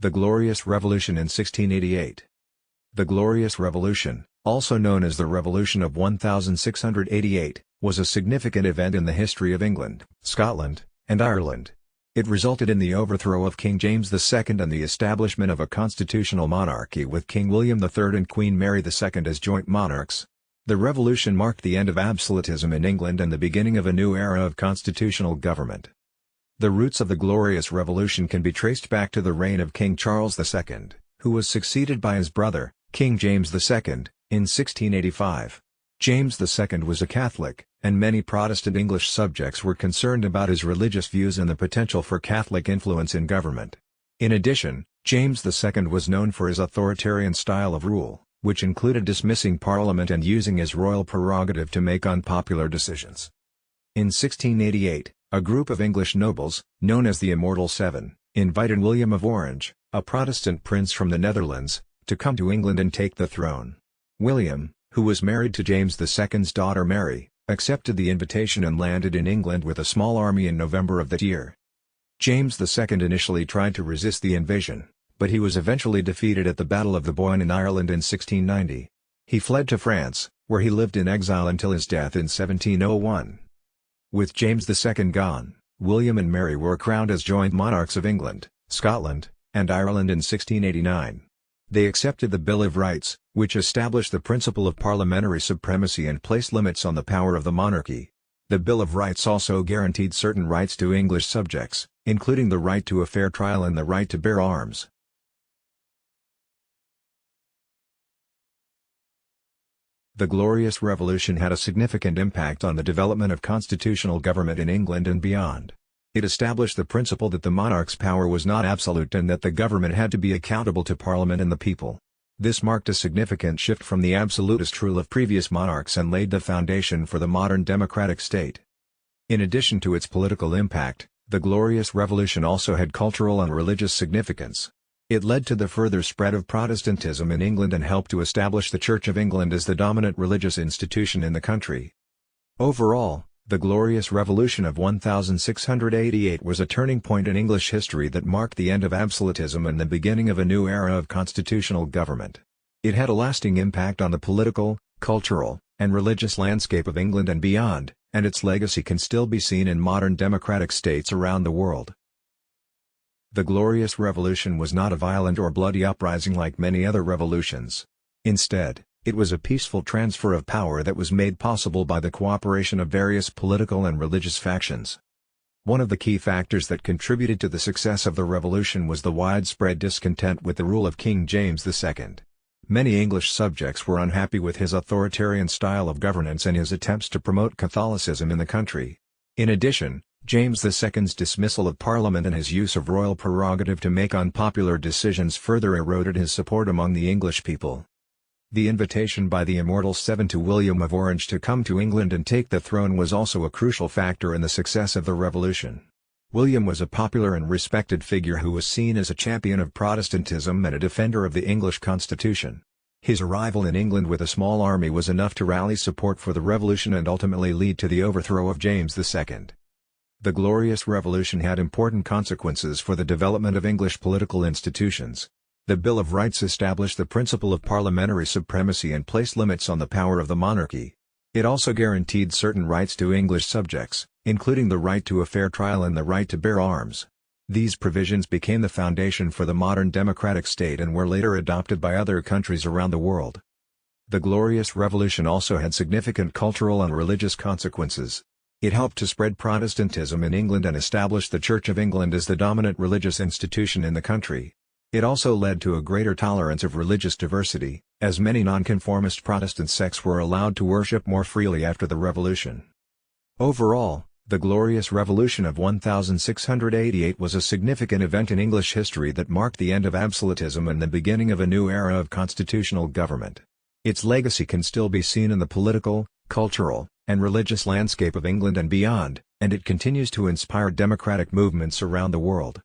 The Glorious Revolution in 1688. The Glorious Revolution, also known as the Revolution of 1688, was a significant event in the history of England, Scotland, and Ireland. It resulted in the overthrow of King James II and the establishment of a constitutional monarchy with King William III and Queen Mary II as joint monarchs. The revolution marked the end of absolutism in England and the beginning of a new era of constitutional government. The roots of the Glorious Revolution can be traced back to the reign of King Charles II, who was succeeded by his brother, King James II, in 1685. James II was a Catholic, and many Protestant English subjects were concerned about his religious views and the potential for Catholic influence in government. In addition, James II was known for his authoritarian style of rule, which included dismissing Parliament and using his royal prerogative to make unpopular decisions. In 1688, a group of English nobles, known as the Immortal Seven, invited William of Orange, a Protestant prince from the Netherlands, to come to England and take the throne. William, who was married to James II's daughter Mary, accepted the invitation and landed in England with a small army in November of that year. James II initially tried to resist the invasion, but he was eventually defeated at the Battle of the Boyne in Ireland in 1690. He fled to France, where he lived in exile until his death in 1701. With James II gone, William and Mary were crowned as joint monarchs of England, Scotland, and Ireland in 1689. They accepted the Bill of Rights, which established the principle of parliamentary supremacy and placed limits on the power of the monarchy. The Bill of Rights also guaranteed certain rights to English subjects, including the right to a fair trial and the right to bear arms. The Glorious Revolution had a significant impact on the development of constitutional government in England and beyond. It established the principle that the monarch's power was not absolute and that the government had to be accountable to Parliament and the people. This marked a significant shift from the absolutist rule of previous monarchs and laid the foundation for the modern democratic state. In addition to its political impact, the Glorious Revolution also had cultural and religious significance. It led to the further spread of Protestantism in England and helped to establish the Church of England as the dominant religious institution in the country. Overall, the Glorious Revolution of 1688 was a turning point in English history that marked the end of absolutism and the beginning of a new era of constitutional government. It had a lasting impact on the political, cultural, and religious landscape of England and beyond, and its legacy can still be seen in modern democratic states around the world. The Glorious Revolution was not a violent or bloody uprising like many other revolutions. Instead, it was a peaceful transfer of power that was made possible by the cooperation of various political and religious factions. One of the key factors that contributed to the success of the revolution was the widespread discontent with the rule of King James II. Many English subjects were unhappy with his authoritarian style of governance and his attempts to promote Catholicism in the country. In addition, James II's dismissal of Parliament and his use of royal prerogative to make unpopular decisions further eroded his support among the English people. The invitation by the Immortal Seven to William of Orange to come to England and take the throne was also a crucial factor in the success of the revolution. William was a popular and respected figure who was seen as a champion of Protestantism and a defender of the English constitution. His arrival in England with a small army was enough to rally support for the revolution and ultimately lead to the overthrow of James II. The Glorious Revolution had important consequences for the development of English political institutions. The Bill of Rights established the principle of parliamentary supremacy and placed limits on the power of the monarchy. It also guaranteed certain rights to English subjects, including the right to a fair trial and the right to bear arms. These provisions became the foundation for the modern democratic state and were later adopted by other countries around the world. The Glorious Revolution also had significant cultural and religious consequences. It helped to spread Protestantism in England and establish the Church of England as the dominant religious institution in the country. It also led to a greater tolerance of religious diversity, as many nonconformist Protestant sects were allowed to worship more freely after the Revolution. Overall, the Glorious Revolution of 1688 was a significant event in English history that marked the end of absolutism and the beginning of a new era of constitutional government. Its legacy can still be seen in the political, cultural, and religious landscape of England and beyond, and it continues to inspire democratic movements around the world.